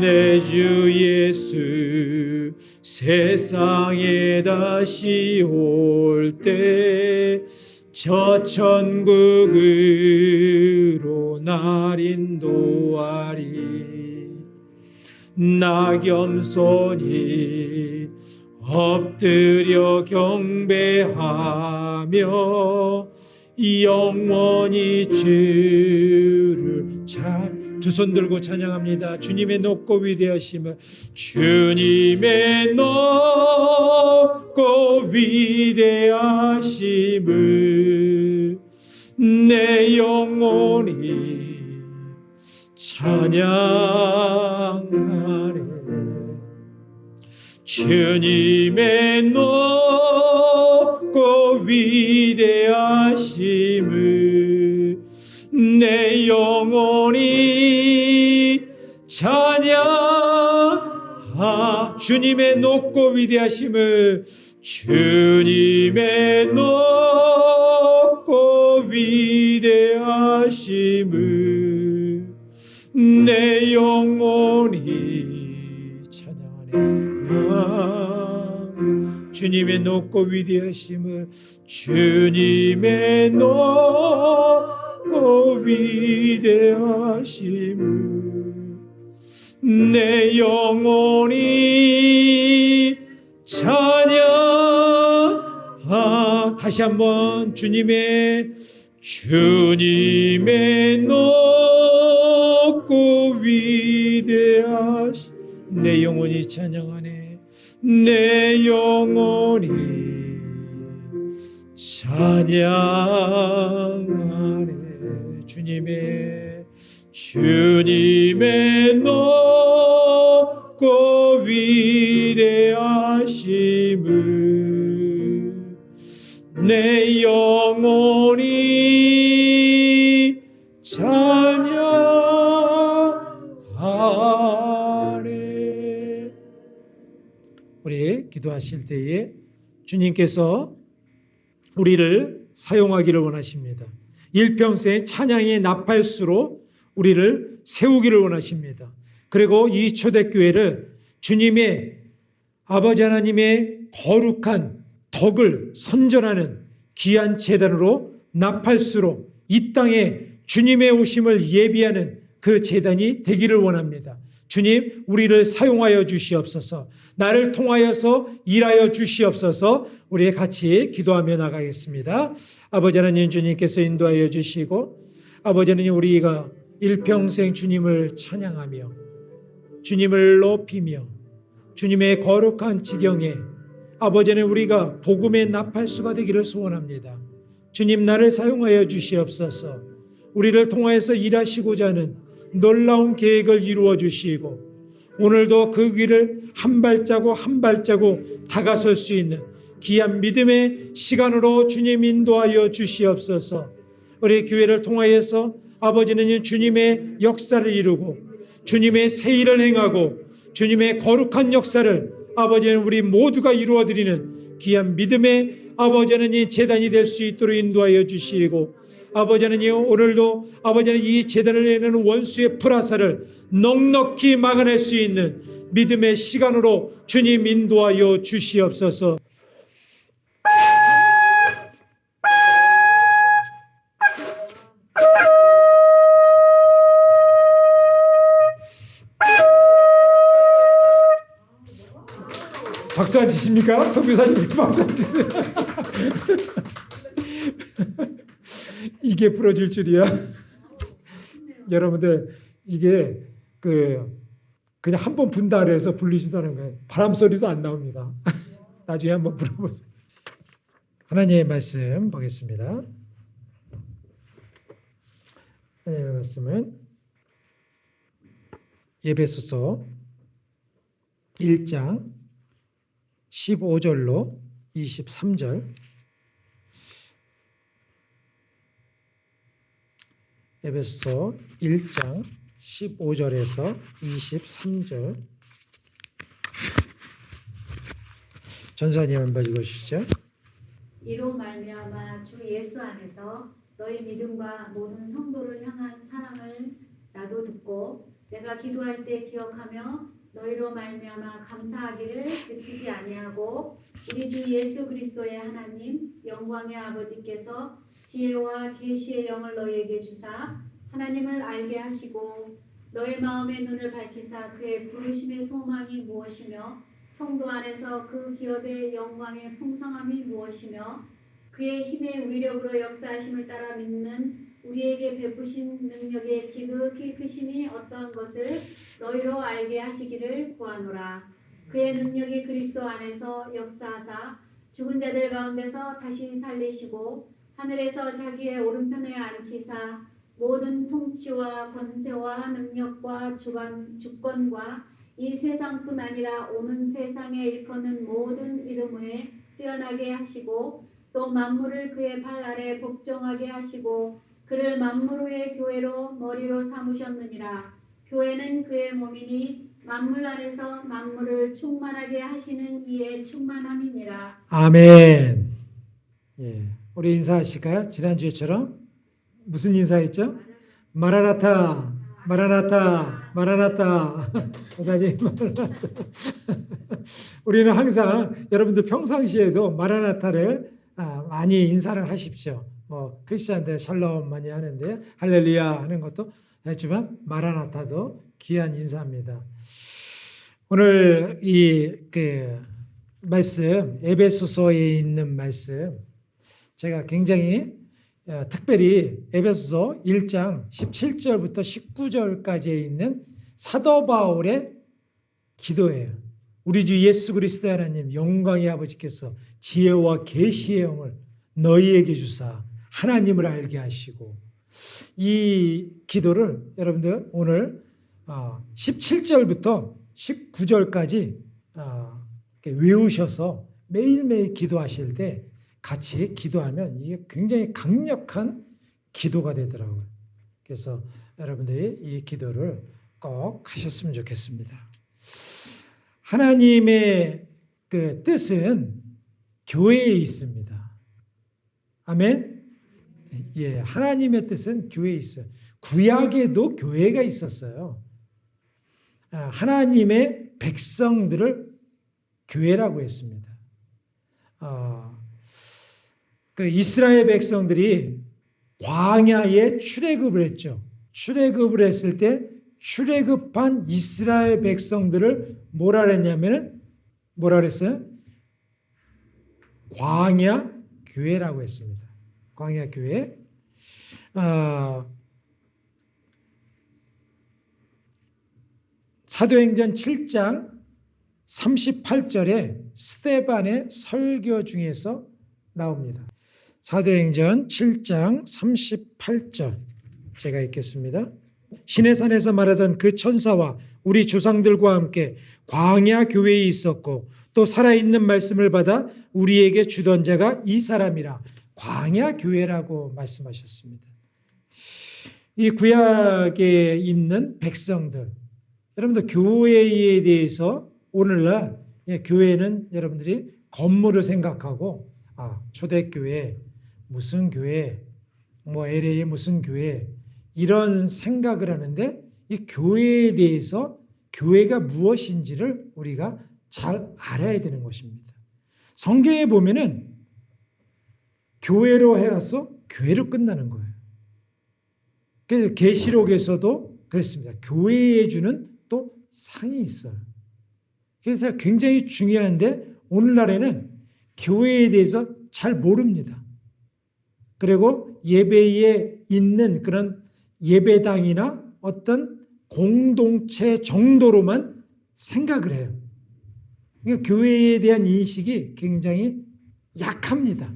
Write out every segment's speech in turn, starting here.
내 주 예수 세상에 다시 올 때 저 천국으로 날 인도하리. 나 겸손히 엎드려 경배하며 영원히 주를 두 손 들고 찬양합니다. 주님의 높고 위대하심을, 주님의 높고 위대하심을 내 영혼이 찬양하네. 주님의 높고 위대하심을 내 영혼이 찬양하. 주님의 높고 위대하심을, 주님의 높고 위대하심을 내 영혼이 찬양하네. 주님의 높고 위대하심을, 주님의 높고 위대하심을 내 영혼이 찬양하. 다시 한번 주님의 높고 위대하심 내 영혼이 찬양하네. 내 영혼이 찬양하네. 주님의 높고 위대하심을 내 영혼이 찬양하네. 우리 기도하실 때에 주님께서 우리를 사용하기를 원하십니다. 일평생 찬양의 나팔수로 우리를 세우기를 원하십니다. 그리고 이 초대교회를 주님의 아버지 하나님의 거룩한 덕을 선전하는 귀한 제단으로, 나팔수로 이 땅에 주님의 오심을 예비하는 그 제단이 되기를 원합니다. 주님, 우리를 사용하여 주시옵소서. 나를 통하여서 일하여 주시옵소서. 우리 같이 기도하며 나가겠습니다. 아버지 하나님, 주님께서 인도하여 주시고, 아버지 하나님, 우리가 일평생 주님을 찬양하며 주님을 높이며 주님의 거룩한 지경에 아버지 하나님, 우리가 복음의 나팔수가 되기를 소원합니다. 주님, 나를 사용하여 주시옵소서. 우리를 통하여서 일하시고자 하는 놀라운 계획을 이루어 주시고, 오늘도 그 길을 한 발자국 한 발자국 다가설 수 있는 귀한 믿음의 시간으로 주님 인도하여 주시옵소서. 우리 교회를 통하여서 아버지는 주님의 역사를 이루고 주님의 새 일을 행하고 주님의 거룩한 역사를 아버지는 우리 모두가 이루어드리는 귀한 믿음의 아버지 하나님 제단이 될 수 있도록 인도하여 주시고, 아버지 하나님, 오늘도 아버지 하나님 이 제단을 내는 원수의 불화살을 넉넉히 막아낼 수 있는 믿음의 시간으로 주님 인도하여 주시옵소서. 박수 안 치십니까? 성교사님 박수 안 치세요? 이게 부러질 줄이야. 여러분들, 이게 그냥 한 번 분다 그래서 불리지도 않은 거예요. 바람 소리도 안 나옵니다. 나중에 한번 불어보세요. 하나님의 말씀 보겠습니다. 하나님의 말씀은 에베소서 1장 15절로 23절, 에베소서 1장 15절에서 23절, 전사님 한번 읽어주시죠. 이로 말미암아 주 예수 안에서 너희 믿음과 모든 성도를 향한 사랑을 나도 듣고 내가 내가 기도할 때 기억하며 너희로 말미암아 감사하기를 그치지 아니하고 우리 주 예수 그리스도의 하나님 영광의 아버지께서 지혜와 계시의 영을 너희에게 주사 하나님을 알게 하시고 너의 마음의 눈을 밝히사 그의 부르심의 소망이 무엇이며 성도 안에서 그 기업의 영광의 풍성함이 무엇이며 그의 힘의 위력으로 역사하심을 따라 믿는 우리에게 베푸신 능력의 지극히 크심이 어떠한 것을 너희로 알게 하시기를 구하노라. 그의 능력이 그리스도 안에서 역사하사 죽은 자들 가운데서 다시 살리시고 하늘에서 자기의 오른편에 앉히사 모든 통치와 권세와 능력과 주권과 이 세상뿐 아니라 오는 세상에 일컫는 모든 이름 위에 뛰어나게 하시고 또 만물을 그의 발 아래 복종하게 하시고 그를 만물 위의 교회로 머리로 삼으셨느니라. 교회는 그의 몸이니 만물 안에서 만물을 충만하게 하시는 이의 충만함이니라. 아멘. 예, 우리 인사하실까요? 지난주에처럼 무슨 인사했죠? 마라나타, 마라나타, 마라나타. 목사님, 마라나타. 우리는 항상 여러분들 평상시에도 마라나타를 많이 인사를 하십시오. 뭐 크리스천들 샬롬 많이 하는데 할렐루야 하는 것도 했지만 마라나타도 귀한 인사입니다. 오늘 이 말씀 에베소서에 있는 말씀 제가 굉장히 특별히 에베소서 1장 17절부터 19절까지에 있는 사도 바울의 기도예요. 우리 주 예수 그리스도 하나님 영광의 아버지께서 지혜와 계시의 영을 너희에게 주사 하나님을 알게 하시고, 이 기도를 여러분들 오늘 17절부터 19절까지 외우셔서 매일매일 기도하실 때 같이 기도하면 이게 굉장히 강력한 기도가 되더라고요. 그래서 여러분들이 이 기도를 꼭 하셨으면 좋겠습니다. 하나님의 그 뜻은 교회에 있습니다. 아멘. 예, 하나님의 뜻은 교회에 있어요. 구약에도 교회가 있었어요. 하나님의 백성들을 교회라고 했습니다. 그 이스라엘 백성들이 광야에 출애굽을 했죠. 출애굽을 했을 때 출애굽한 이스라엘 백성들을 뭐라 그랬냐면은 뭐라 그랬어요? 광야 교회라고 했습니다. 광야 교회. 사도행전 7장 38절에 스데반의 설교 중에서 나옵니다. 사도행전 7장 38절 제가 읽겠습니다. 시내산에서 말하던 그 천사와 우리 조상들과 함께 광야 교회에 있었고 또 살아있는 말씀을 받아 우리에게 주던 자가 이 사람이라. 광야 교회라고 말씀하셨습니다. 이 구약에 있는 백성들, 여러분들 교회에 대해서 오늘날 교회는 여러분들이 건물을 생각하고 초대교회, 무슨 교회, 뭐 LA 무슨 교회 이런 생각을 하는데 이 교회에 대해서 교회가 무엇인지를 우리가 잘 알아야 되는 것입니다. 성경에 보면은 교회로 해서 교회로 끝나는 거예요. 그래서 계시록에서도 그랬습니다. 교회에 주는 또 상이 있어요. 그래서 굉장히 중요한데 오늘날에는 교회에 대해서 잘 모릅니다. 그리고 예배에 있는 그런 예배당이나 어떤 공동체 정도로만 생각을 해요. 그러니까 교회에 대한 인식이 굉장히 약합니다.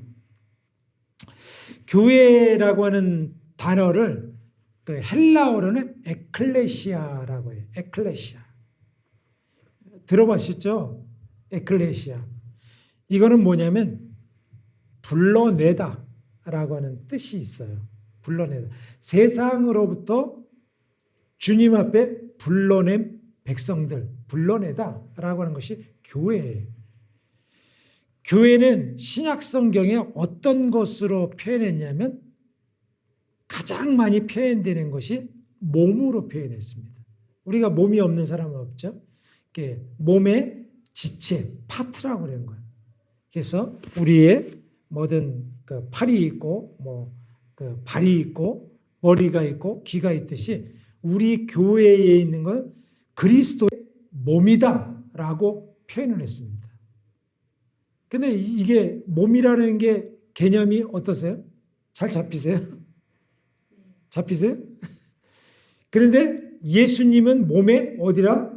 교회라고 하는 단어를 그 헬라어로는 에클레시아라고 해요. 에클레시아. 들어보셨죠? 에클레시아. 이거는 뭐냐면 불러내다라고 하는 뜻이 있어요. 불러내다. 세상으로부터 주님 앞에 불러낸 백성들, 불러내다라고 하는 것이 교회예요. 교회는 신약 성경에 어떤 것으로 표현했냐면 가장 많이 표현되는 것이 몸으로 표현했습니다. 우리가 몸이 없는 사람은 없죠. 이게 몸의 지체, 파트라고 그러는 거예요. 그래서 우리의 뭐든 그 팔이 있고 그 발이 있고 머리가 있고 귀가 있듯이 우리 교회에 있는 건 그리스도의 몸이다라고 표현을 했습니다. 근데 이게 몸이라는 게 개념이 어떠세요? 잘 잡히세요? 잡히세요? 그런데 예수님은 몸의 어디라?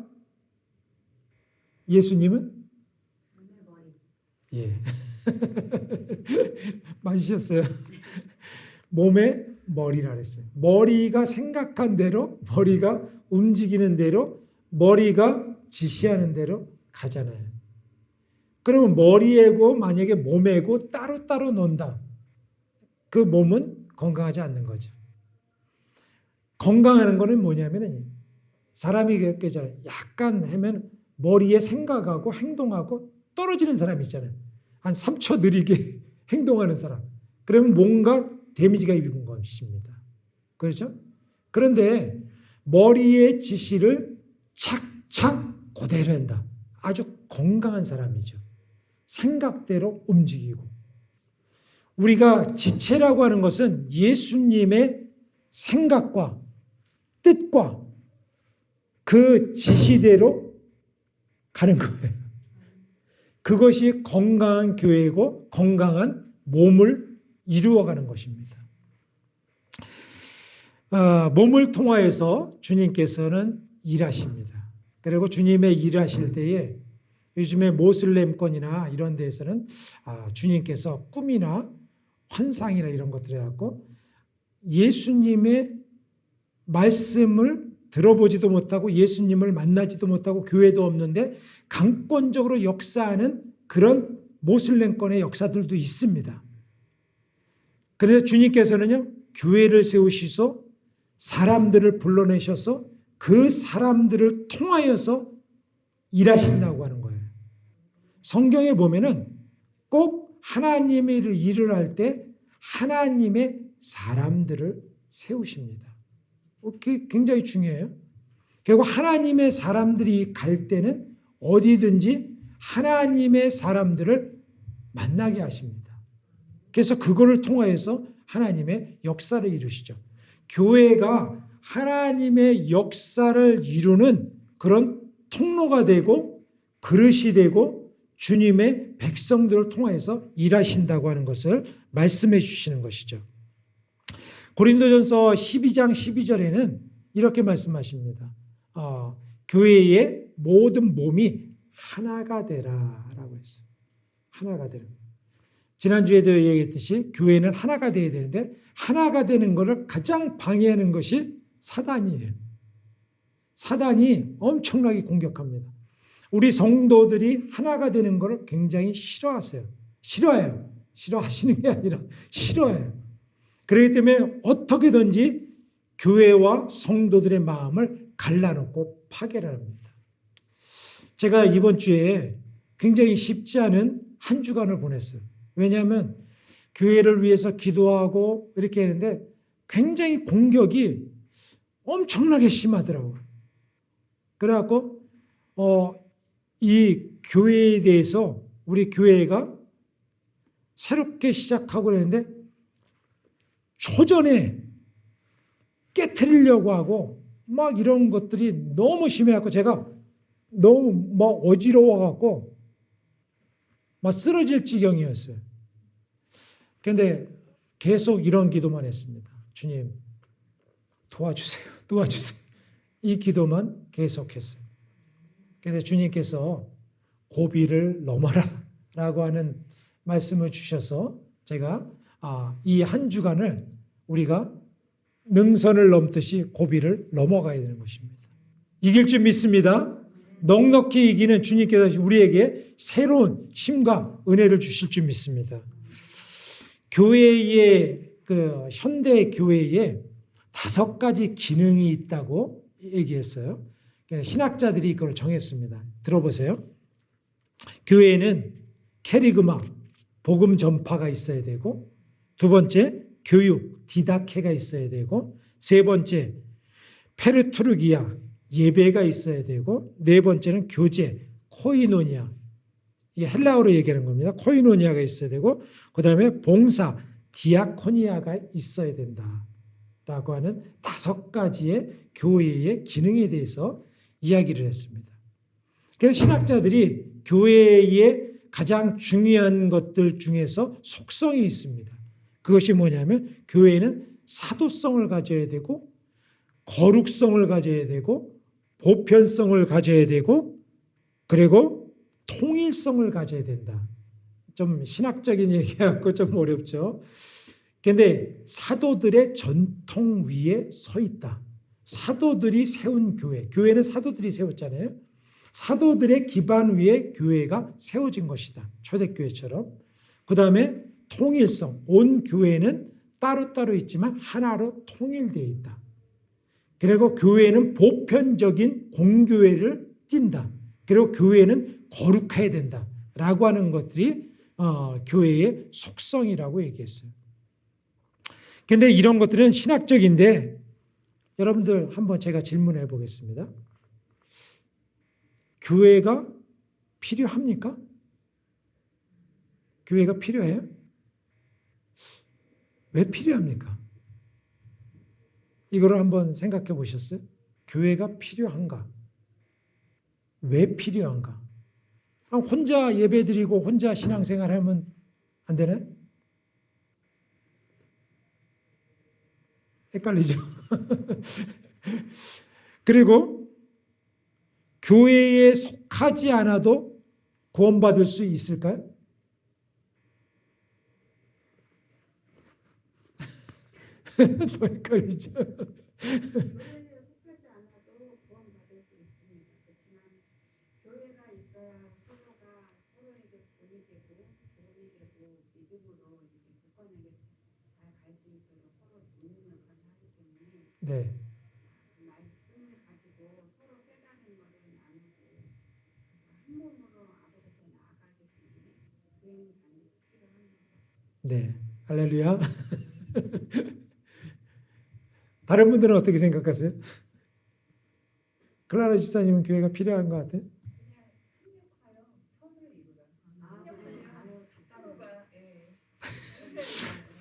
예수님은? 예. 맞으셨어요. 몸의 머리라 그랬어요. 머리가 생각한 대로, 머리가 움직이는 대로, 머리가 지시하는 대로 가잖아요. 그러면 머리애고 만약에 몸애고 따로따로 논다. 그 몸은 건강하지 않는 거죠. 건강하는 거는 뭐냐면은 사람이 그렇게잖아요. 약간 하면 머리에 생각하고 행동하고 떨어지는 사람이 있잖아요. 한 3초 느리게 행동하는 사람. 그러면 뭔가 데미지가 입은 것입니다. 그렇죠? 그런데 머리의 지시를 착착 그대로 한다. 아주 건강한 사람이죠. 생각대로 움직이고. 우리가 지체라고 하는 것은 예수님의 생각과 뜻과 그 지시대로 가는 거예요. 그것이 건강한 교회고 건강한 몸을 이루어가는 것입니다. 몸을 통하여서 주님께서는 일하십니다. 그리고 주님의 일하실 때에 요즘에 모슬렘권이나 이런 데에서는 주님께서 꿈이나 환상이나 이런 것들을 갖고 예수님의 말씀을 들어보지도 못하고 예수님을 만나지도 못하고 교회도 없는데 강권적으로 역사하는 그런 모슬렘권의 역사들도 있습니다. 그래서 주님께서는요, 교회를 세우시소 사람들을 불러내셔서 그 사람들을 통하여서 일하신다고 하는 거예요. 성경에 보면은 꼭 하나님의 일을 할 때 하나님의 사람들을 세우십니다. 굉장히 중요해요. 결국 하나님의 사람들이 갈 때는 어디든지 하나님의 사람들을 만나게 하십니다. 그래서 그거를 통하여서 하나님의 역사를 이루시죠. 교회가 하나님의 역사를 이루는 그런 통로가 되고 그릇이 되고 주님의 백성들을 통하여서 일하신다고 하는 것을 말씀해 주시는 것이죠. 고린도전서 12장 12절에는 이렇게 말씀하십니다. 교회의 모든 몸이 하나가 되라라고 했어요. 하나가 되라. 지난주에도 얘기했듯이 교회는 하나가 되어야 되는데 하나가 되는 것을 가장 방해하는 것이 사단이에요. 사단이 엄청나게 공격합니다. 우리 성도들이 하나가 되는 것을 굉장히 싫어하세요. 싫어해요. 싫어하시는 게 아니라 싫어해요. 그렇기 때문에 어떻게든지 교회와 성도들의 마음을 갈라놓고 파괴를 합니다. 제가 이번 주에 굉장히 쉽지 않은 한 주간을 보냈어요. 왜냐하면 교회를 위해서 기도하고 이렇게 했는데 굉장히 공격이 엄청나게 심하더라고요. 그래갖고 이 교회에 대해서 우리 교회가 새롭게 시작하고 그랬는데 초전에 깨트리려고 하고 막 이런 것들이 너무 심해갖고 제가 너무 막 어지러워갖고 막 쓰러질 지경이었어요. 그런데 계속 이런 기도만 했습니다. 주님 도와주세요. 도와주세요. 이 기도만 계속했어요. 그런데 주님께서 고비를 넘어라 라고 하는 말씀을 주셔서 제가 이 한 주간을 우리가 능선을 넘듯이 고비를 넘어가야 되는 것입니다. 이길 줄 믿습니다. 넉넉히 이기는 주님께서 우리에게 새로운 힘과 은혜를 주실 줄 믿습니다. 교회의 현대 교회에 5가지 기능이 있다고 얘기했어요. 신학자들이 이걸 정했습니다. 들어보세요. 교회에는 캐리그마, 복음 전파가 있어야 되고, 2번째 교육, 디다케가 있어야 되고, 3번째 페르투르기아, 예배가 있어야 되고, 네 번째는 교제, 코이노니아. 이게 헬라어로 얘기하는 겁니다. 코이노니아가 있어야 되고, 그 다음에 봉사, 디아코니아가 있어야 된다라고 하는 5가지의 교회의 기능에 대해서 이야기를 했습니다. 그래서 신학자들이 교회의 가장 중요한 것들 중에서 속성이 있습니다. 그것이 뭐냐면 교회는 사도성을 가져야 되고, 거룩성을 가져야 되고, 보편성을 가져야 되고, 그리고 통일성을 가져야 된다. 좀 신학적인 얘기하고 좀 어렵죠. 그런데 사도들의 전통 위에 서 있다. 사도들이 세운 교회, 교회는 사도들이 세웠잖아요. 사도들의 기반 위에 교회가 세워진 것이다. 초대교회처럼. 그 다음에 통일성, 온 교회는 따로따로 있지만 하나로 통일되어 있다. 그리고 교회는 보편적인 공교회를 띈다. 그리고 교회는 거룩해야 된다. 라고 하는 것들이 교회의 속성이라고 얘기했어요. 그런데 이런 것들은 신학적인데 여러분들 한번 제가 질문해 보겠습니다. 교회가 필요합니까? 교회가 필요해요? 왜 필요합니까? 이거를 한번 생각해 보셨어요? 교회가 필요한가? 왜 필요한가? 혼자 예배드리고 혼자 신앙생활 하면 안 되나요? 헷갈리죠? 그리고 교회에 속하지 않아도 구원받을 수 있을까요? 또 헷갈리죠? 교회에 속하지 않아도 구원받을 수 있습니다. 그렇지만 교회가 있어야 서로가 서로에게 본이 되고 도움이 되고 믿음으로 이렇게 국가에게 잘 갈 수 있도록 서로 돕는 역할을 하기 때문에 네. 말씀을 가지고 서로 깨닫는 것을 나누고 그래서 한 몸으로 아버지 앞에 나아가기 때문에 교회는 반드시 필요합니다. 네. 할렐루야. 다른 분들은 어떻게 생각하세요? 클라라 지사님은 교회가 필요한 것 같아요? 협력하여 선을 이루라. 협력하여 서로가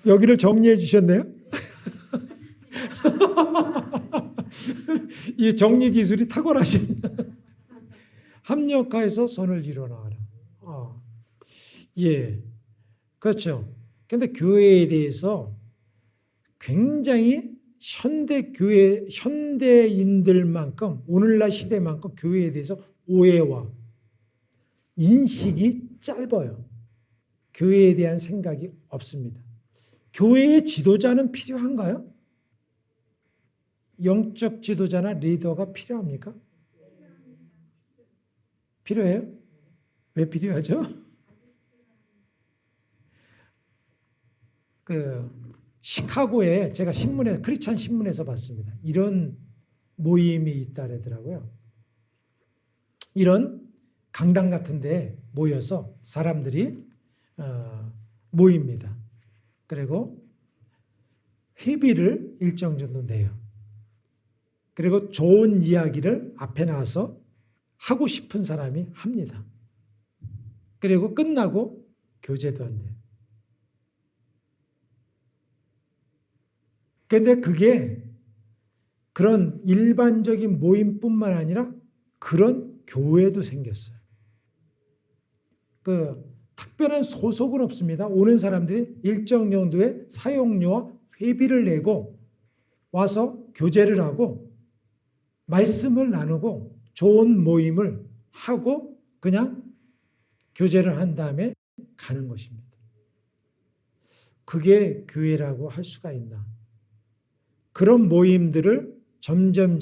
여기를 정리해 주셨네요. 이 정리 기술이 탁월하신. 합력하여서 선을 이뤄나가라. 예, 그렇죠. 그런데 교회에 대해서 굉장히 현대인들만큼 오늘날 시대만큼 교회에 대해서 오해와 인식이 짧아요. 교회에 대한 생각이 없습니다. 교회의 지도자는 필요한가요? 영적 지도자나 리더가 필요합니까? 필요해요? 왜 필요하죠? 시카고에 제가 크리스찬 신문에서 봤습니다. 이런 모임이 있다더라고요. 이런 강당 같은데 모여서 사람들이 모입니다. 그리고 회비를 일정 정도 내요. 그리고 좋은 이야기를 앞에 나와서 하고 싶은 사람이 합니다. 그리고 끝나고 교제도 한대요. 그런데 그게 그런 일반적인 모임뿐만 아니라 그런 교회도 생겼어요. 특별한 소속은 없습니다. 오는 사람들이 일정 정도의 사용료와 회비를 내고 와서 교제를 하고 말씀을 나누고 좋은 모임을 하고 그냥 교제를 한 다음에 가는 것입니다. 그게 교회라고 할 수가 있나? 그런 모임들을 점점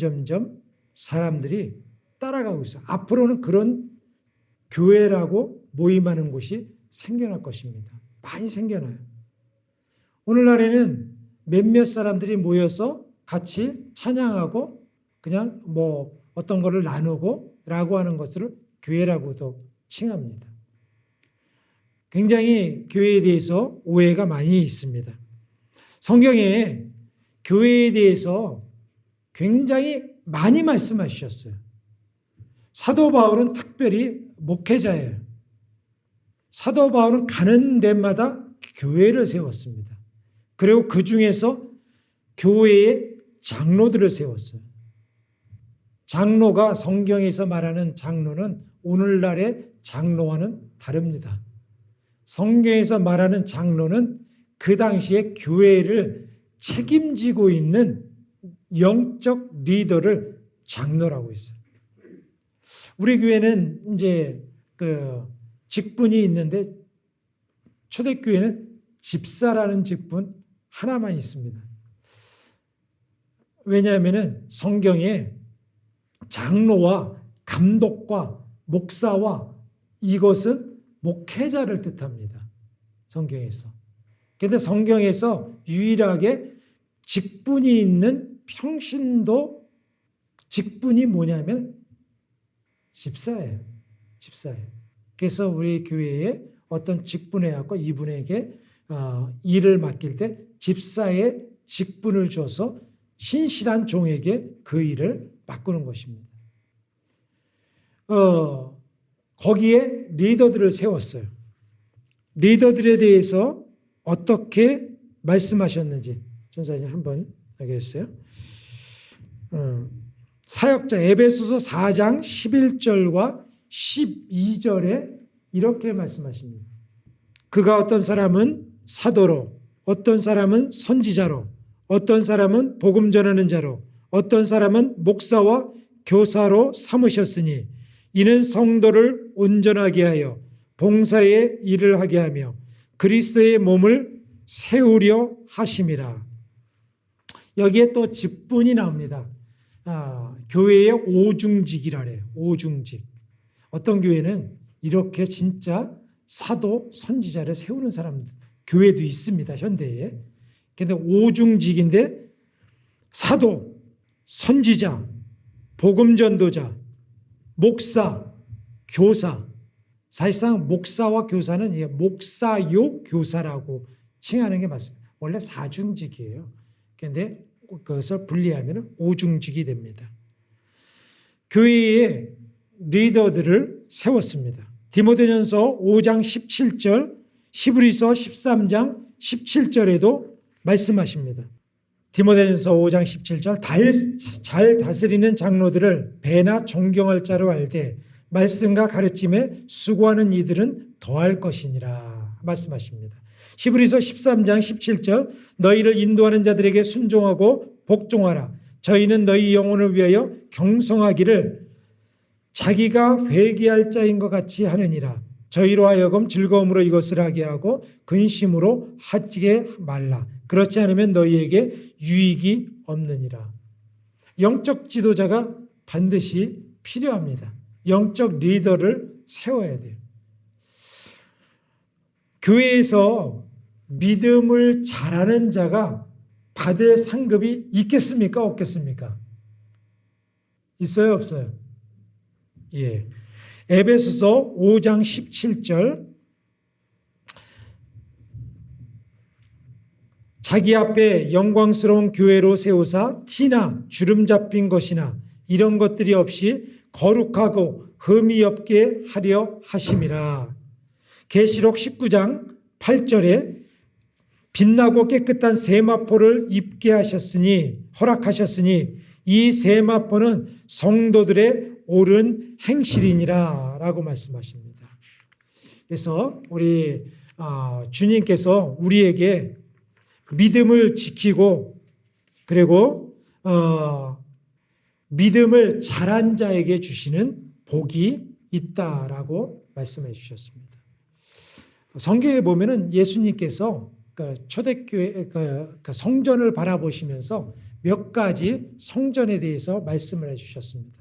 사람들이 따라가고 있어요. 앞으로는 그런 교회라고 모임하는 곳이 생겨날 것입니다. 많이 생겨나요. 오늘날에는 몇몇 사람들이 모여서 같이 찬양하고 그냥 어떤 거를 나누고 라고 하는 것을 교회라고도 칭합니다. 굉장히 교회에 대해서 오해가 많이 있습니다. 성경에 교회에 대해서 굉장히 많이 말씀하셨어요. 사도 바울은 특별히 목회자예요. 사도 바울은 가는 데마다 교회를 세웠습니다. 그리고 그 중에서 교회의 장로들을 세웠어요. 장로가 성경에서 말하는 장로는 오늘날의 장로와는 다릅니다. 성경에서 말하는 장로는 그 당시에 교회를 책임지고 있는 영적 리더를 장로라고 했어요. 우리 교회는 이제 그 직분이 있는데 초대교회는 집사라는 직분 하나만 있습니다. 왜냐하면 성경에 장로와 감독과 목사와 이것은 목회자를 뜻합니다. 성경에서. 그런데 성경에서 유일하게 직분이 있는 평신도 직분이 뭐냐면 집사예요. 집사예요. 그래서 우리 교회에 어떤 직분에 갖고 이분에게 일을 맡길 때 집사의 직분을 줘서 신실한 종에게 그 일을 바꾸는 것입니다. 거기에 리더들을 세웠어요. 리더들에 대해서 어떻게 말씀하셨는지 전사님 한번 알겠어요? 사역자 에베소서 4장 11절과 12절에 이렇게 말씀하십니다. 그가 어떤 사람은 사도로, 어떤 사람은 선지자로, 어떤 사람은 복음 전하는 자로, 어떤 사람은 목사와 교사로 삼으셨으니 이는 성도를 온전하게 하여 봉사의 일을 하게 하며 그리스도의 몸을 세우려 하심이라. 여기에 또 직분이 나옵니다. 교회의 오중직이라 그래요. 오중직. 어떤 교회는 이렇게 진짜 사도, 선지자를 세우는 사람 교회도 있습니다. 현대에. 근데 오중직인데 사도, 선지자, 복음전도자, 목사, 교사. 사실상 목사와 교사는 목사요 교사라고 칭하는 게 맞습니다. 원래 사중직이에요. 그런데 그것을 분리하면 오중직이 됩니다. 교회의 리더들을 세웠습니다. 디모데전서 5장 17절, 히브리서 13장 17절에도 말씀하십니다. 디모데전서 5장 17절 잘 다스리는 장로들을 배나 존경할 자로 알되 말씀과 가르침에 수고하는 이들은 더할 것이니라 말씀하십니다. 히브리서 13장 17절 너희를 인도하는 자들에게 순종하고 복종하라. 저희는 너희 영혼을 위하여 경성하기를 자기가 회개할 자인 것 같이 하느니라. 저희로 하여금 즐거움으로 이것을 하게 하고 근심으로 하지 말라. 그렇지 않으면 너희에게 유익이 없느니라. 영적 지도자가 반드시 필요합니다. 영적 리더를 세워야 돼요. 교회에서 믿음을 잘하는 자가 받을 상급이 있겠습니까? 없겠습니까? 있어요? 없어요? 예. 에베소서 5장 17절 자기 앞에 영광스러운 교회로 세우사 티나 주름 잡힌 것이나 이런 것들이 없이 거룩하고 흠이 없게 하려 하심이라. 계시록 19장 8절에 빛나고 깨끗한 세마포를 입게 하셨으니 허락하셨으니 이 세마포는 성도들의 옳은 행실이니라 라고 말씀하십니다. 그래서 우리 주님께서 우리에게 믿음을 지키고 그리고 믿음을 잘한 자에게 주시는 복이 있다라고 말씀해 주셨습니다. 성경에 보면은 예수님께서 초대교회 성전을 바라보시면서 몇 가지 성전에 대해서 말씀을 해주셨습니다.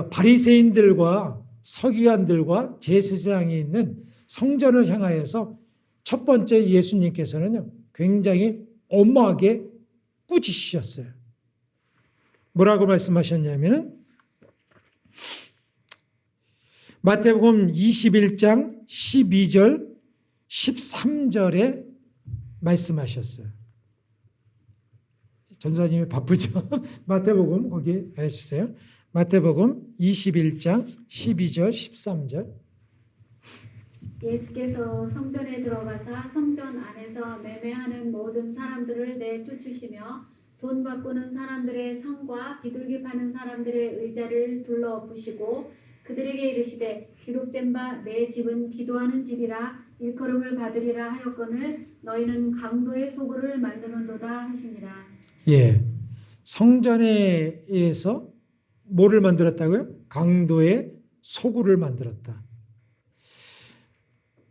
바리새인들과 서기관들과 제사장이 있는 성전을 향하여서 첫 번째 예수님께서는요 굉장히 엄하게 꾸짖으셨어요. 뭐라고 말씀하셨냐면은 마태복음 21장 12절 13절에 말씀하셨어요. 전사님이 바쁘죠. 마태복음 거기 해주세요. 마태복음 21장 12절 13절. 예수께서 성전에 들어가사 성전 안에서 매매하는 모든 사람들을 내쫓으시며 돈 바꾸는 사람들의 성과 비둘기 파는 사람들의 의자를 둘러엎으시고 그들에게 이르시되 기록된 바 내 집은 기도하는 집이라 일컬음을 받으리라 하였거늘 너희는 강도의 소굴을 만드는도다 하시니라. 예, 성전에서 뭐를 만들었다고요? 강도의 소굴을 만들었다.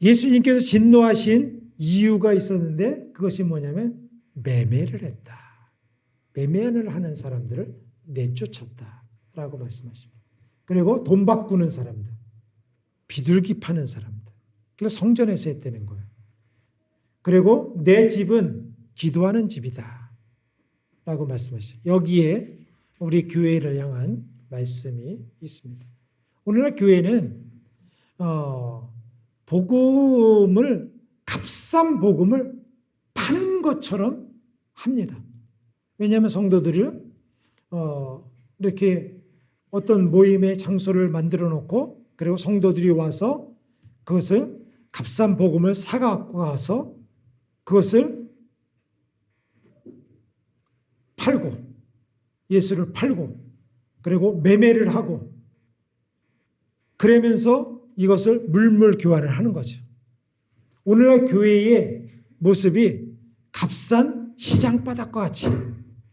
예수님께서 진노하신 이유가 있었는데 그것이 뭐냐면 매매를 했다. 매매를 하는 사람들을 내쫓았다라고 말씀하십니다. 그리고 돈 바꾸는 사람들, 비둘기 파는 사람들, 그래서 성전에서 했다는 거예요. 그리고 내 집은 기도하는 집이다 라고 말씀하시죠. 여기에 우리 교회를 향한 말씀이 있습니다. 오늘날 교회는 복음을, 값싼 복음을 파는 것처럼 합니다. 왜냐하면 성도들을 이렇게 어떤 모임의 장소를 만들어 놓고 그리고 성도들이 와서 그것을 값싼 복음을 사갖고 가서 그것을 팔고 예수를 팔고 그리고 매매를 하고 그러면서 이것을 물물 교환을 하는 거죠. 오늘날 교회의 모습이 값싼 시장바닥과 같이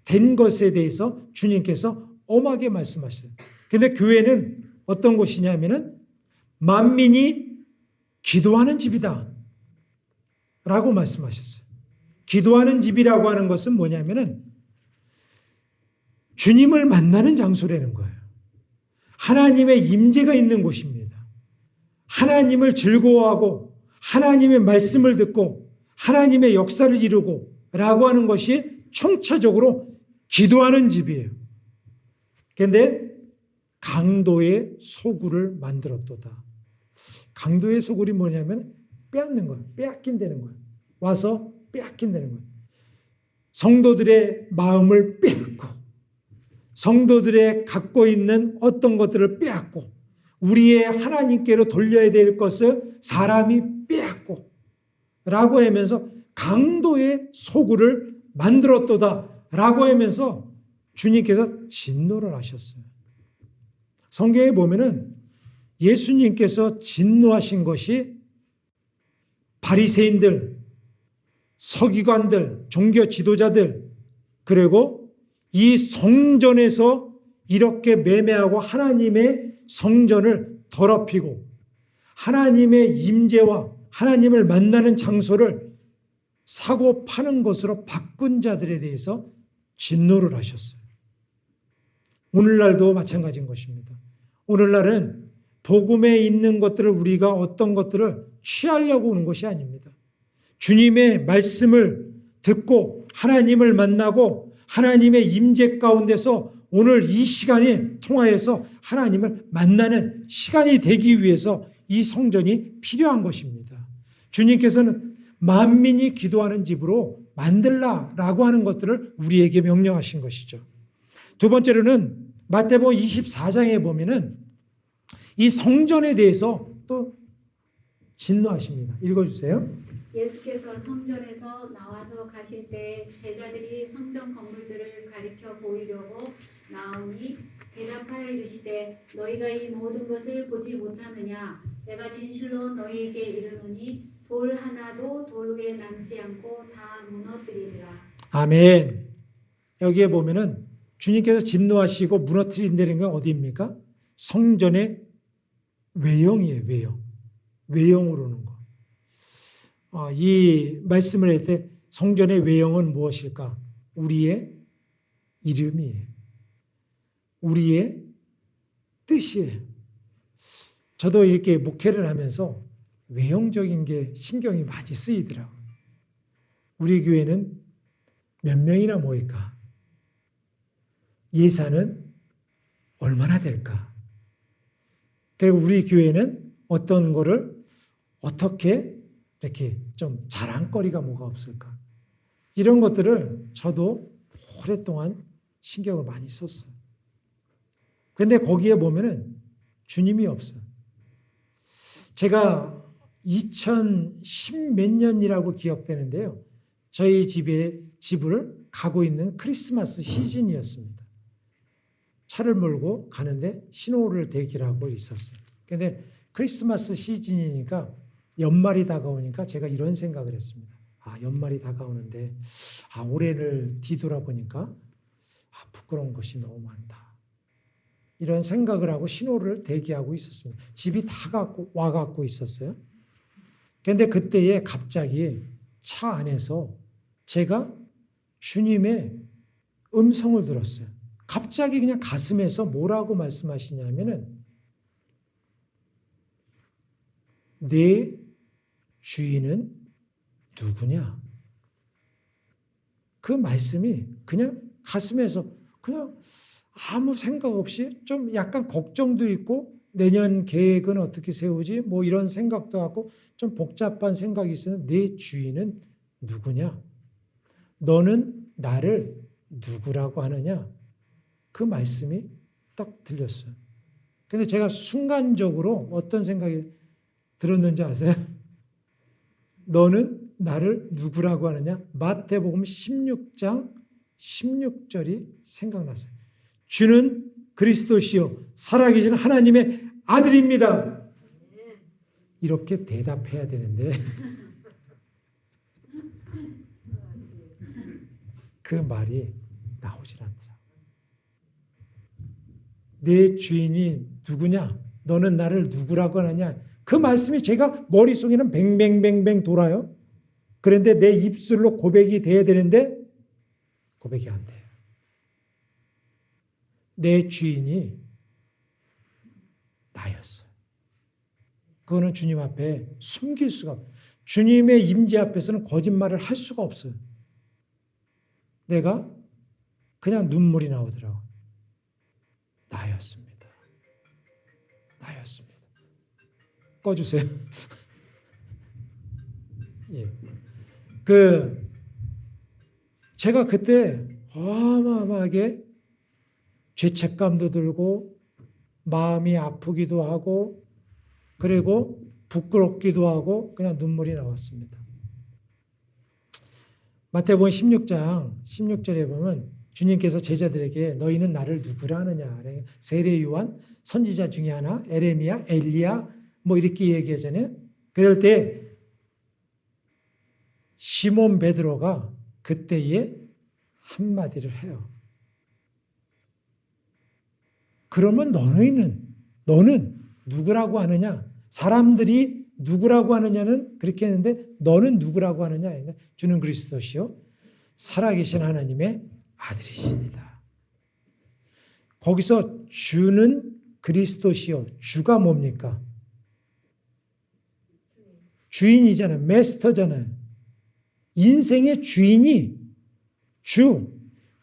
된 것에 대해서 주님께서 엄하게 말씀하셔요. 그런데 교회는 어떤 곳이냐면은 만민이 기도하는 집이다 라고 말씀하셨어요. 기도하는 집이라고 하는 것은 뭐냐면은 주님을 만나는 장소라는 거예요. 하나님의 임재가 있는 곳입니다. 하나님을 즐거워하고 하나님의 말씀을 듣고 하나님의 역사를 이루고 라고 하는 것이 총체적으로 기도하는 집이에요. 그런데 강도의 소굴을 만들었도다. 강도의 소굴이 뭐냐면 빼앗는 거예요. 빼앗긴다는 거예요. 와서 빼앗긴다는 거예요. 성도들의 마음을 빼앗고 성도들의 갖고 있는 어떤 것들을 빼앗고 우리의 하나님께로 돌려야 될 것을 사람이 빼앗고 라고 하면서 강도의 소굴을 만들었도다 라고 하면서 주님께서 진노를 하셨어요. 성경에 보면은 예수님께서 진노하신 것이 바리새인들, 서기관들, 종교 지도자들 그리고 이 성전에서 이렇게 매매하고 하나님의 성전을 더럽히고 하나님의 임재와 하나님을 만나는 장소를 사고 파는 것으로 바꾼 자들에 대해서 진노를 하셨어요. 오늘날도 마찬가지인 것입니다. 오늘날은 복음에 있는 것들을 우리가 어떤 것들을 취하려고 오는 것이 아닙니다. 주님의 말씀을 듣고 하나님을 만나고 하나님의 임재 가운데서 오늘 이 시간이 통하여서 하나님을 만나는 시간이 되기 위해서 이 성전이 필요한 것입니다. 주님께서는 만민이 기도하는 집으로 만들라라고 하는 것들을 우리에게 명령하신 것이죠. 두 번째로는 마태복음 24장에 보면은 이 성전에 대해서 또 진노하십니다. 읽어주세요. 예수께서 성전에서 나와서 가실 때 제자들이 성전 건물들을 가리켜 보이려고 나오니 대답하여 이르시되 너희가 이 모든 것을 보지 못하느냐 내가 진실로 너희에게 이르노니 돌 하나도 돌 위에 남지 않고 다 무너뜨리리라. 아멘. 여기에 보면은 주님께서 진노하시고 무너뜨린다는 건 어디입니까? 성전의 외형이에요. 외형. 외형으로 오는 거. 이 말씀을 할 때 성전의 외형은 무엇일까? 우리의 이름이에요. 우리의 뜻이에요. 저도 이렇게 목회를 하면서 외형적인 게 신경이 많이 쓰이더라고요. 우리 교회는 몇 명이나 모일까? 예산은 얼마나 될까? 그리고 우리 교회는 어떤 거를 어떻게 이렇게 좀 자랑거리가 뭐가 없을까? 이런 것들을 저도 오랫동안 신경을 많이 썼어요. 그런데 거기에 보면은 주님이 없어요. 제가 2010 몇 년이라고 기억되는데요. 저희 집을 가고 있는 크리스마스 시즌이었습니다. 차를 몰고 가는데 신호를 대기하고 있었어요. 그런데 크리스마스 시즌이니까 연말이 다가오니까 제가 이런 생각을 했습니다. 연말이 다가오는데 올해를 뒤돌아보니까 부끄러운 것이 너무 많다. 이런 생각을 하고 신호를 대기하고 있었습니다. 집이 다 와갖고 있었어요. 그런데 그때에 갑자기 차 안에서 제가 주님의 음성을 들었어요. 갑자기 그냥 가슴에서 뭐라고 말씀하시냐면은 내 주인은 누구냐? 그 말씀이 그냥 가슴에서 그냥 아무 생각 없이 좀 약간 걱정도 있고 내년 계획은 어떻게 세우지? 뭐 이런 생각도 하고 좀 복잡한 생각이 있었는데 내 주인은 누구냐? 너는 나를 누구라고 하느냐? 그 말씀이 딱 들렸어요. 근데 제가 순간적으로 어떤 생각이 들었는지 아세요? 너는 나를 누구라고 하느냐? 마태복음 16장 16절이 생각났어요. 주는 그리스도시요 살아계신 하나님의 아들입니다. 이렇게 대답해야 되는데 그 말이 나오질 않더라고요. 내 주인이 누구냐? 너는 나를 누구라고 하느냐? 그 말씀이 제가 머릿속에는 뱅뱅뱅뱅 돌아요. 그런데 내 입술로 고백이 돼야 되는데 고백이 안 돼요. 내 주인이 나였어요. 그거는 주님 앞에 숨길 수가 없어요. 주님의 임재 앞에서는 거짓말을 할 수가 없어요. 내가 그냥 눈물이 나오더라고요. 나였습니다. 나였습니다. 꺼주세요. 예. 제가 그때 어마어마하게 죄책감도 들고 마음이 아프기도 하고 그리고 부끄럽기도 하고 그냥 눈물이 나왔습니다. 마태복음 16장 16절에 보면 주님께서 제자들에게 너희는 나를 누구라 하느냐? 세례 요한, 선지자 중에 하나, 에레미야, 엘리야 뭐 이렇게 얘기하잖아요. 그럴 때 시몬 베드로가 그때에 한마디를 해요. 그러면 너는 누구라고 하느냐? 사람들이 누구라고 하느냐는 그렇게 했는데 너는 누구라고 하느냐? 주는 그리스도시요 살아계신 하나님의 아들이십니다. 거기서 주는 그리스도시요 주가 뭡니까? 주인이잖아요. 메스터잖아요. 인생의 주인이 주.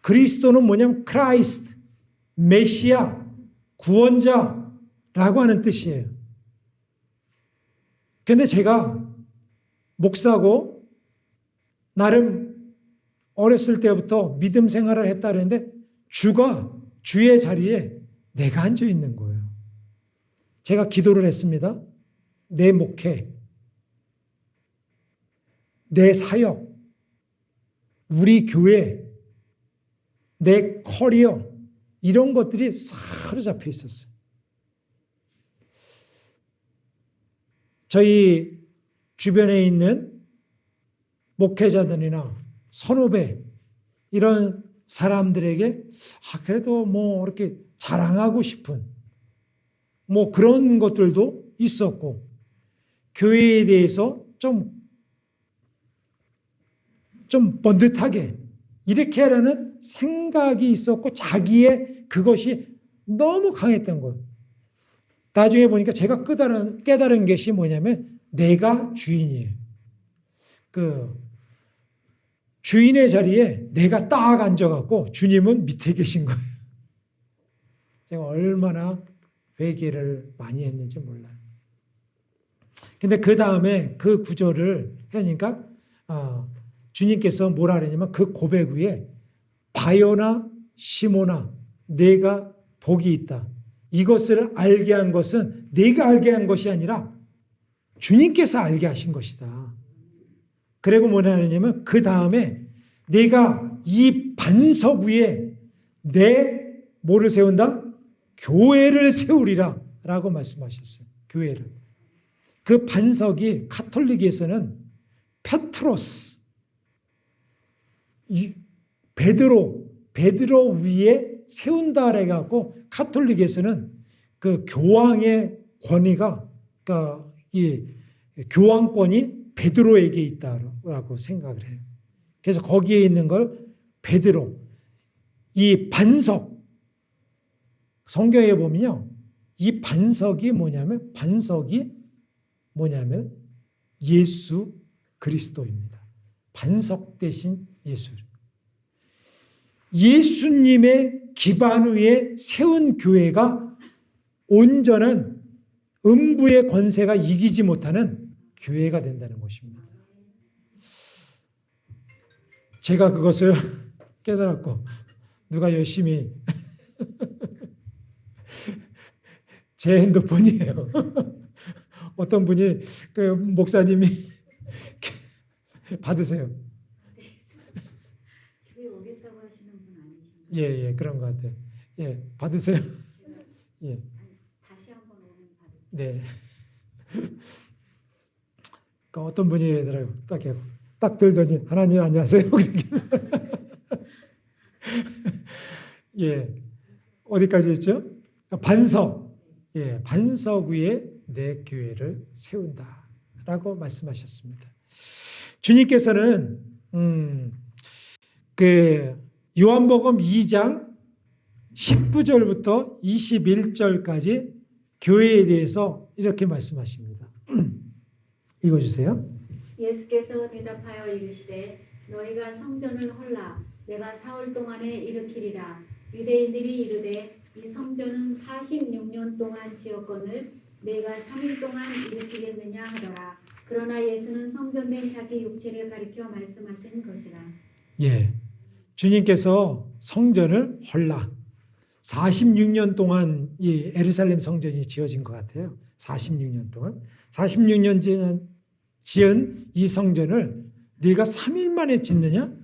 그리스도는 뭐냐면 크라이스트, 메시아, 구원자라고 하는 뜻이에요. 그런데 제가 목사고 나름 어렸을 때부터 믿음 생활을 했다 그랬는데 주의 자리에 내가 앉아 있는 거예요. 제가 기도를 했습니다. 내 목회, 내 사역, 우리 교회, 내 커리어 이런 것들이 사로잡혀 있었어요. 저희 주변에 있는 목회자들이나 선후배 이런 사람들에게 그래도 뭐 이렇게 자랑하고 싶은 뭐 그런 것들도 있었고 교회에 대해서 좀 번듯하게 이렇게 하라는 생각이 있었고 자기의 그것이 너무 강했던 거예요. 나중에 보니까 제가 깨달은 것이 뭐냐면 내가 주인이에요. 주인의 자리에 내가 딱 앉아갖고 주님은 밑에 계신 거예요. 제가 얼마나 회개를 많이 했는지 몰라요. 근데 그 다음에 그 구절을 하니까 주님께서 뭐라 그러냐면 그 고백 위에 바요나 시모나 내가 복이 있다. 이것을 알게 한 것은 내가 알게 한 것이 아니라 주님께서 알게 하신 것이다. 그리고 뭐냐 하냐면 그 다음에 내가 이 반석 위에 내 뭐를 세운다? 교회를 세우리라 라고 말씀하셨어요. 교회를. 그 반석이 카톨릭에서는 페트로스, 베드로 위에 세운다 해갖고 카톨릭에서는 그 교황의 권위가, 그러니까 이 교황권이 베드로에게 있다라고 생각을 해요. 그래서 거기에 있는 걸 베드로, 이 반석, 성경에 보면요, 이 반석이 뭐냐면 예수 그리스도입니다. 반석 대신 예수. 예수님의 기반 위에 세운 교회가 온전한 음부의 권세가 이기지 못하는 교회가 된다는 것입니다. 제가 그것을 깨달았고 누가 열심히 제 핸드폰이에요. 어떤 분이 그 목사님이 받으세요. 교회 오겠다고 하시는 분 아니신가요? 예, 그런 것 같아요. 예, 받으세요. 예, 다시 한번 오면 받을게요. 네. 그러니까 어떤 분이 얘들아요. 딱 들더니 하나님 안녕하세요. 그렇게. 예, 어디까지 했죠? 반석. 예, 반석 위에 내 교회를 세운다라고 말씀하셨습니다. 주님께서는 그 요한복음 2장 19절부터 21절까지 교회에 대해서 이렇게 말씀하십니다. 읽어주세요. 예수께서 대답하여 이르시되 너희가 성전을 헐라 내가 사흘 동안에 일으키리라. 유대인들이 이르되 이 성전은 46년 동안 지었거늘 내가 3일 동안 일으키겠느냐 하더라. 그러나 예수는 성전된 자기 육체를 가리켜 말씀하신 것이라. 예, 주님께서 성전을 헐라. 46년 동안 이 예루살렘 성전이 지어진 것 같아요. 46년 동안. 46년 지은 이 성전을 네가 3일 만에 짓느냐?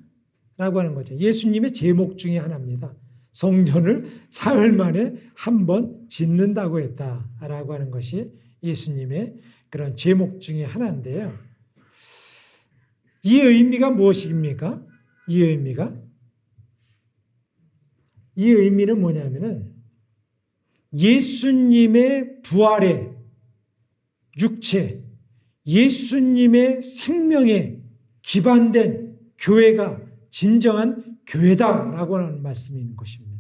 라고 하는 거죠. 예수님의 제목 중에 하나입니다. 성전을 사흘 만에 한 번 짓는다고 했다라고 하는 것이 예수님의 그런 제목 중에 하나인데요. 이 의미가 무엇입니까? 이 의미는 뭐냐면은 예수님의 부활의 육체, 예수님의 생명에 기반된 교회가 진정한 교회다라고 하는 말씀이 있는 것입니다.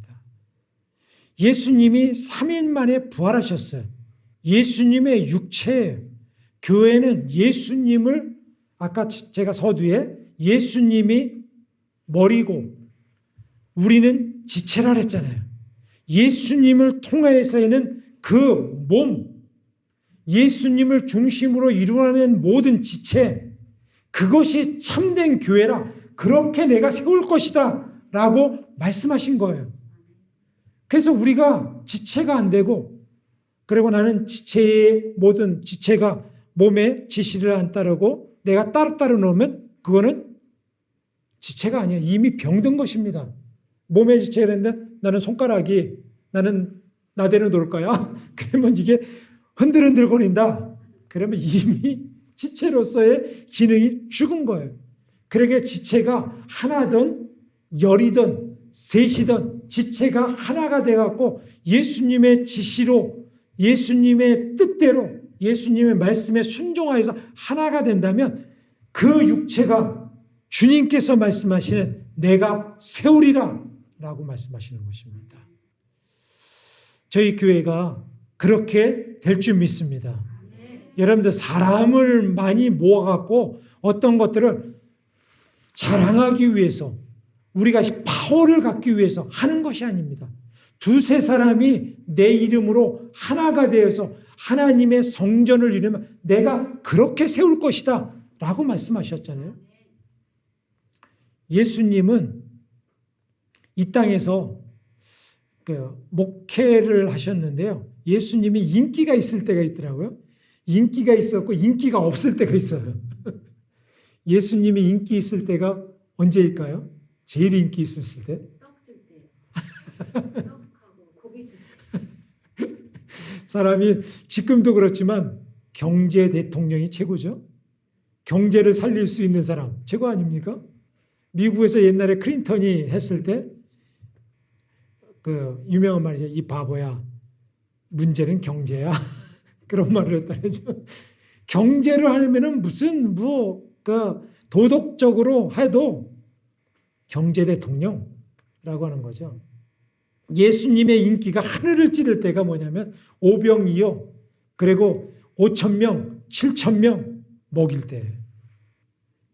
예수님이 3일 만에 부활하셨어요. 예수님의 육체예요. 교회는 예수님을 아까 제가 서두에 예수님이 머리고 우리는 지체라 했잖아요. 예수님을 통하여서는 그 몸, 예수님을 중심으로 이루어낸 모든 지체, 그것이 참된 교회라. 그렇게 내가 세울 것이다 라고 말씀하신 거예요. 그래서 우리가 지체가 안 되고, 그리고 나는 지체의 모든 지체가 몸의 지시를 안 따르고 내가 따로 놓으면 그거는 지체가 아니에요. 이미 병든 것입니다. 몸의 지체라는데 나는 손가락이 나는 나대로 놓을 거야. 그러면 이게 흔들흔들 거린다. 그러면 이미 지체로서의 기능이 죽은 거예요. 그러게 지체가 하나든 열이든 셋이든 지체가 하나가 돼갖고 예수님의 지시로 예수님의 뜻대로 예수님의 말씀에 순종하여서 하나가 된다면 그 육체가 주님께서 말씀하시는 내가 세우리라 라고 말씀하시는 것입니다. 저희 교회가 그렇게 될 줄 믿습니다. 여러분들 사람을 많이 모아갖고 어떤 것들을 자랑하기 위해서 우리가 파워를 갖기 위해서 하는 것이 아닙니다. 두세 사람이 내 이름으로 하나가 되어서 하나님의 성전을 이루면 내가 그렇게 세울 것이다 라고 말씀하셨잖아요. 예수님은 이 땅에서 그 목회를 하셨는데요. 예수님이 인기가 있을 때가 있더라고요. 인기가 있었고 인기가 없을 때가 있어요. 예수님이 인기 있을 때가 언제일까요? 제일 인기 있었을 때? 떡 줄 때. 떡하고 고기 줄 때. 사람이 지금도 그렇지만 경제 대통령이 최고죠. 경제를 살릴 수 있는 사람 최고 아닙니까? 미국에서 옛날에 클린턴이 했을 때 그 유명한 말이죠. 이 바보야. 문제는 경제야. 그런 말을 했다죠. 경제를 하면은 무슨 그 도덕적으로 해도 경제 대통령이라고 하는 거죠. 예수님의 인기가 하늘을 찌를 때가 뭐냐면 오병이어 그리고 5,000명, 7,000명 먹일 때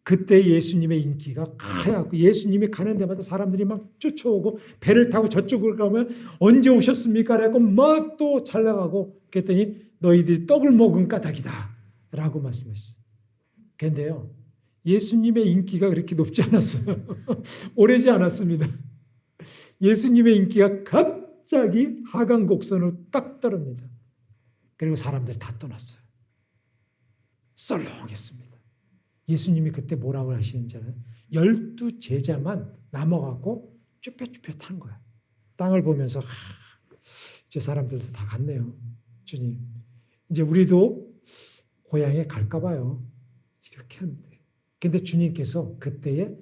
그때 예수님의 인기가 하얗고 예수님이 가는 데마다 사람들이 막 쫓아오고 배를 타고 저쪽으로 가면 언제 오셨습니까? 그래갖고 막 또 잘 나가고 그랬더니 너희들이 떡을 먹은 까닭이다 라고 말씀하셨어요. 그런데요 예수님의 인기가 그렇게 높지 않았어요. 오래지 않았습니다. 예수님의 인기가 갑자기 하강 곡선을 딱 떨어집니다. 그리고 사람들 다 떠났어요. 썰렁했습니다. 예수님이 그때 뭐라고 하시는지 알아요? 12 제자만 남아갖고 쭈뼛쭈뼛한 거야. 땅을 보면서 이제 사람들도 다 갔네요. 주님. 이제 우리도 고향에 갈까 봐요. 이렇게 하는데. 근데 주님께서 그때에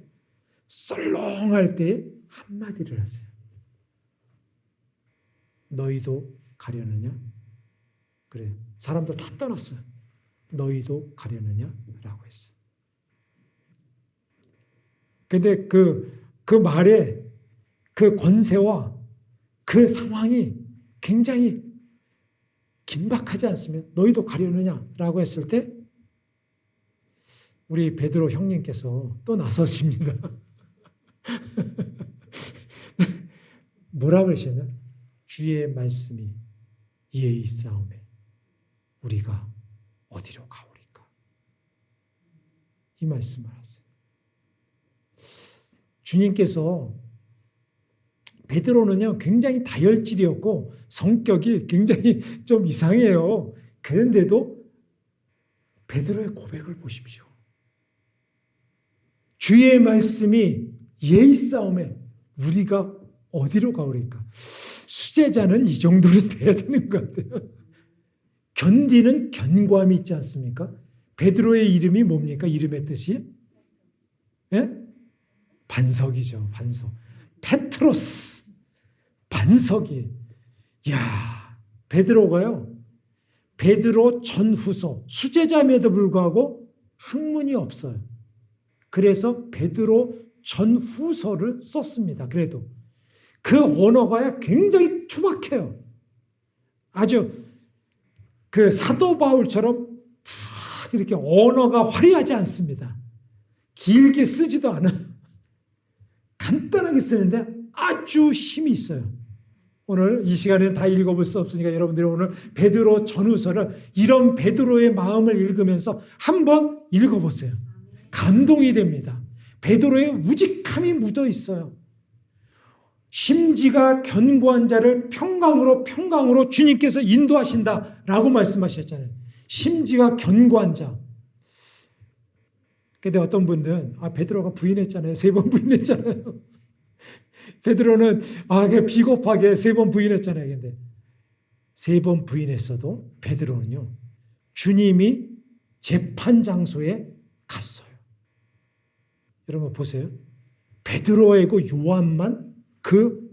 썰렁할 때 한마디를 하세요. 너희도 가려느냐? 그래. 사람들 다 떠났어요. 너희도 가려느냐? 라고 했어요. 근데 그 말에 그 권세와 그 상황이 굉장히 긴박하지 않습니까? 너희도 가려느냐? 라고 했을 때 우리 베드로 형님께서 또 나서십니다. 뭐라고 하시냐? 주의 말씀이 예의 싸움에 우리가 어디로 가오리까? 이 말씀을 하세요. 주님께서 베드로는요 굉장히 다혈질이었고 성격이 굉장히 좀 이상해요. 그런데도 베드로의 고백을 보십시오. 주의 말씀이 예의 싸움에 우리가 어디로 가오리까? 수제자는 이 정도는 돼야 되는 것 같아요. 견디는 견고함이 있지 않습니까? 베드로의 이름이 뭡니까? 이름의 뜻이? 예? 반석이죠. 반석. 페트로스. 반석이. 야, 베드로가요. 베드로 전후서. 수제자임에도 불구하고 학문이 없어요. 그래서 베드로 전후서를 썼습니다. 그래도. 그 언어가 굉장히 투박해요. 아주 그 사도 바울처럼 이렇게 언어가 화려하지 않습니다. 길게 쓰지도 않아요. 간단하게 쓰는데 아주 힘이 있어요. 오늘 이 시간에는 다 읽어볼 수 없으니까 여러분들이 오늘 베드로 전후서를 이런 베드로의 마음을 읽으면서 한번 읽어보세요. 감동이 됩니다. 베드로의 우직함이 묻어 있어요. 심지가 견고한 자를 평강으로 주님께서 인도하신다라고 말씀하셨잖아요. 심지가 견고한 자. 근데 어떤 분들은 베드로가 부인했잖아요. 3번 부인했잖아요. 베드로는 비겁하게 3번 부인했잖아요. 근데 3번 부인했어도 베드로는요. 주님이 재판 장소에 갔어요. 여러분 보세요. 베드로이고 요한만 그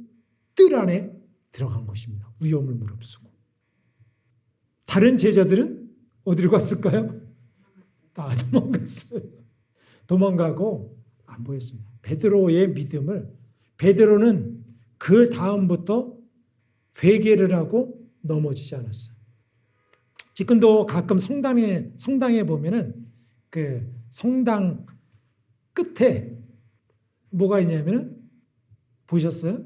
뜰 안에 들어간 것입니다. 위험을 무릅쓰고. 다른 제자들은 어디로 갔을까요? 다 도망갔어요. 도망가고 안 보였습니다. 베드로의 믿음을 베드로는 그 다음부터 회개를 하고 넘어지지 않았어요. 지금도 가끔 성당에 보면은 그 성당 끝에 뭐가 있냐면은 보셨어요?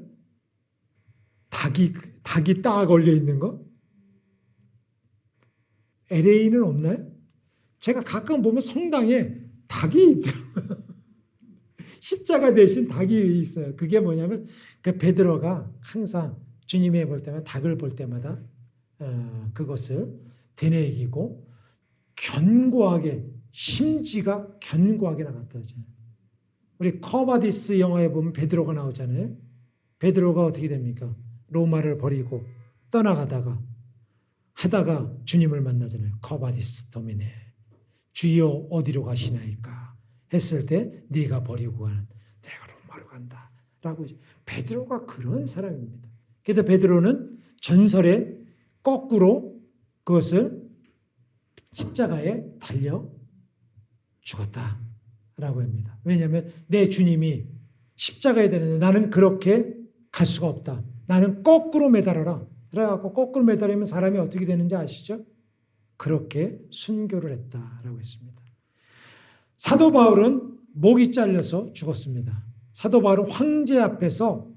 닭이 딱 걸려 있는 거? LA는 없나요? 제가 가끔 보면 성당에 닭이 있더라고요. 십자가 대신 닭이 있어요. 그게 뭐냐면 그 베드로가 항상 주님이 볼 때마다 닭을 볼 때마다 그것을 되뇌이고 견고하게 심지가 견고하게 나갔다잖아요. 우리 커바디스 영화에 보면 베드로가 나오잖아요. 베드로가 어떻게 됩니까? 로마를 버리고 떠나가다가 하다가 주님을 만나잖아요. 커바디스 도미네 주여 어디로 가시나이까 했을 때 네가 버리고 가는 내가 로마로 간다 라고. 베드로가 그런 사람입니다. 그래서 베드로는 전설에 거꾸로 그것을 십자가에 달려 죽었다라고 합니다. 왜냐하면 내 주님이 십자가에 되는데 나는 그렇게 갈 수가 없다. 나는 거꾸로 매달아라. 그래갖고 거꾸로 매달리면 사람이 어떻게 되는지 아시죠? 그렇게 순교를 했다라고 했습니다. 사도 바울은 목이 잘려서 죽었습니다. 사도 바울은 황제 앞에서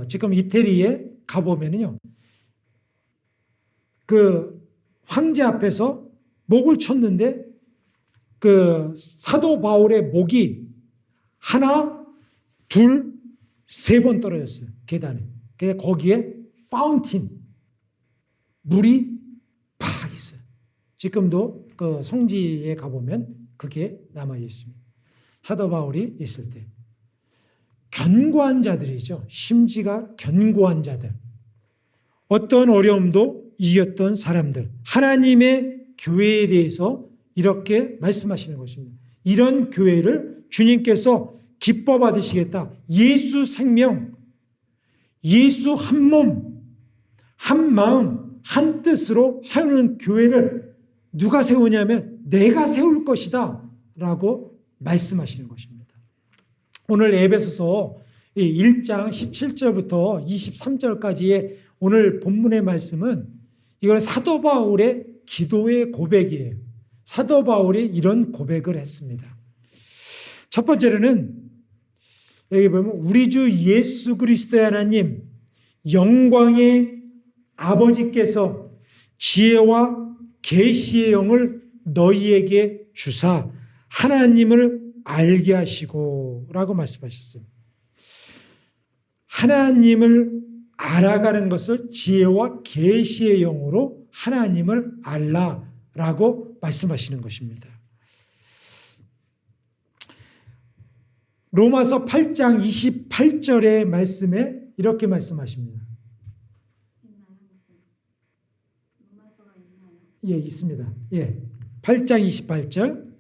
지금 이태리에 가보면요, 그 황제 앞에서 목을 쳤는데 그 사도 바울의 목이 하나, 둘, 세 번 떨어졌어요. 계단에. 그래서 거기에 파운틴 물이 팍 있어요. 지금도 그 성지에 가보면 그게 남아 있습니다. 사도 바울이 있을 때 견고한 자들이죠. 심지가 견고한 자들, 어떤 어려움도 이겼던 사람들, 하나님의 교회에 대해서 이렇게 말씀하시는 것입니다. 이런 교회를 주님께서 기뻐 받으시겠다. 예수 생명, 예수 한 몸, 한 마음, 한 뜻으로 세우는 교회를 누가 세우냐면 내가 세울 것이다 라고 말씀하시는 것입니다. 오늘 에베소서 1장 17절부터 23절까지의 오늘 본문의 말씀은 이건 사도 바울의 기도의 고백이에요. 사도 바울이 이런 고백을 했습니다. 첫 번째로는 여기 보면 우리 주 예수 그리스도의 하나님 영광의 아버지께서 지혜와 계시의 영을 너희에게 주사 하나님을 알게 하시고 라고 말씀하셨어요. 하나님을 알아가는 것을 지혜와 계시의 영으로 하나님을 알라라고 말씀하시는 것입니다. 로마서 8장 28절의 말씀에 이렇게 말씀하십니다. 로마서가 있나요? 예, 있습니다. 예, 8장 28절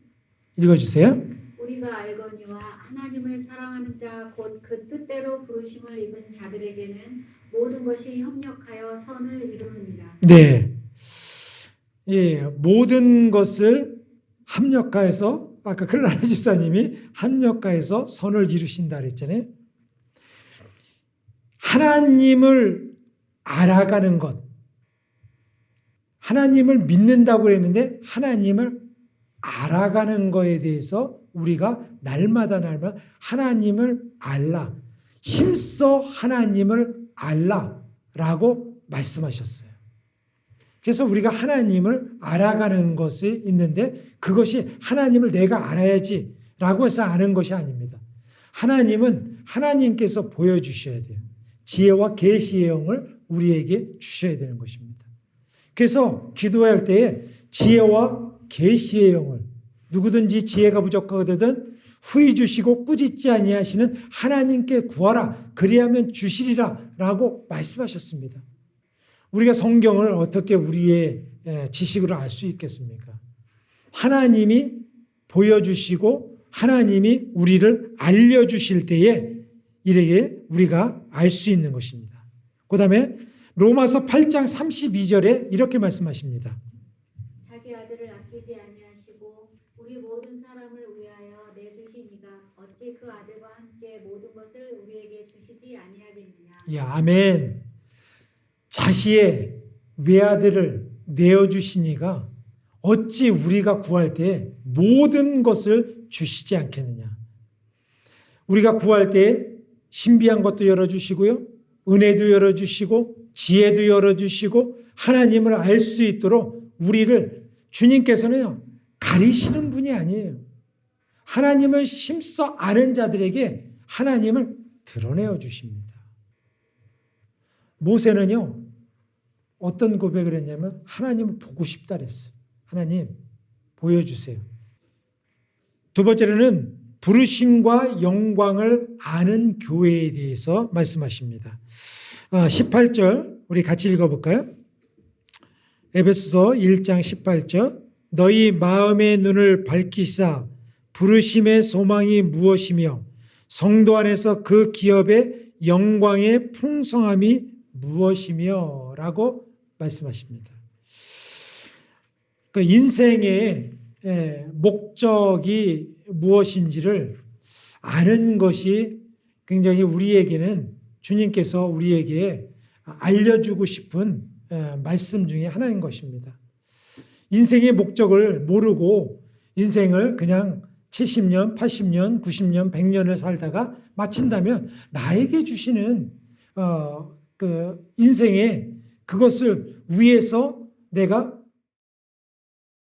읽어주세요. 우리가 알거니와 하나님을 사랑하는 자 곧 그 뜻대로 부르심을 입은 자들에게는 모든 것이 협력하여 선을 이루느니라. 네, 예, 모든 것을 합력하여서 아까 클라라 집사님이 합력하여서 선을 이루신다 그랬잖아요. 하나님을 알아가는 것, 하나님을 믿는다고 그랬는데 하나님을 알아가는 거에 대해서 우리가 날마다 하나님을 알라, 힘써 하나님을 알라라고 말씀하셨어요. 그래서 우리가 하나님을 알아가는 것이 있는데 그것이 하나님을 내가 알아야지 라고 해서 아는 것이 아닙니다. 하나님은 하나님께서 보여주셔야 돼요. 지혜와 계시의 영을 우리에게 주셔야 되는 것입니다. 그래서 기도할 때에 지혜와 계시의 영을 누구든지 지혜가 부족하거든 후히 주시고 꾸짖지 아니하시는 하나님께 구하라 그리하면 주시리라 라고 말씀하셨습니다. 우리가 성경을 어떻게 우리의 지식으로 알 수 있겠습니까? 하나님이 보여주시고 하나님이 우리를 알려주실 때에 이렇게 우리가 알 수 있는 것입니다. 그 다음에 로마서 8장 32절에 이렇게 말씀하십니다. 자기 아들을 아끼지 아니하시고 우리 모든 사람을 위하여 내주신 이가 어찌 그 아들과 함께 모든 것을 우리에게 주시지 아니하겠느냐. 예, 아멘. 자신의 외아들을 내어주신 이가 어찌 우리가 구할 때 모든 것을 주시지 않겠느냐. 우리가 구할 때 신비한 것도 열어주시고요. 은혜도 열어주시고 지혜도 열어주시고 하나님을 알 수 있도록 우리를 주님께서는요. 가리시는 분이 아니에요. 하나님을 힘써 아는 자들에게 하나님을 드러내어 주십니다. 모세는요, 어떤 고백을 했냐면 하나님을 보고 싶다 그랬어요. 하나님 보여주세요. 두 번째로는 부르심과 영광을 아는 교회에 대해서 말씀하십니다. 18절 우리 같이 읽어볼까요? 에베소서 1장 18절 너희 마음의 눈을 밝히사 부르심의 소망이 무엇이며 성도 안에서 그 기업의 영광의 풍성함이 무엇이며 라고 말씀하십니다. 그 인생의 목적이 무엇인지를 아는 것이 굉장히 우리에게는 주님께서 우리에게 알려주고 싶은 말씀 중에 하나인 것입니다. 인생의 목적을 모르고 인생을 그냥 70년, 80년, 90년, 100년을 살다가 마친다면 나에게 주시는 그 인생의 그것을 위해서 내가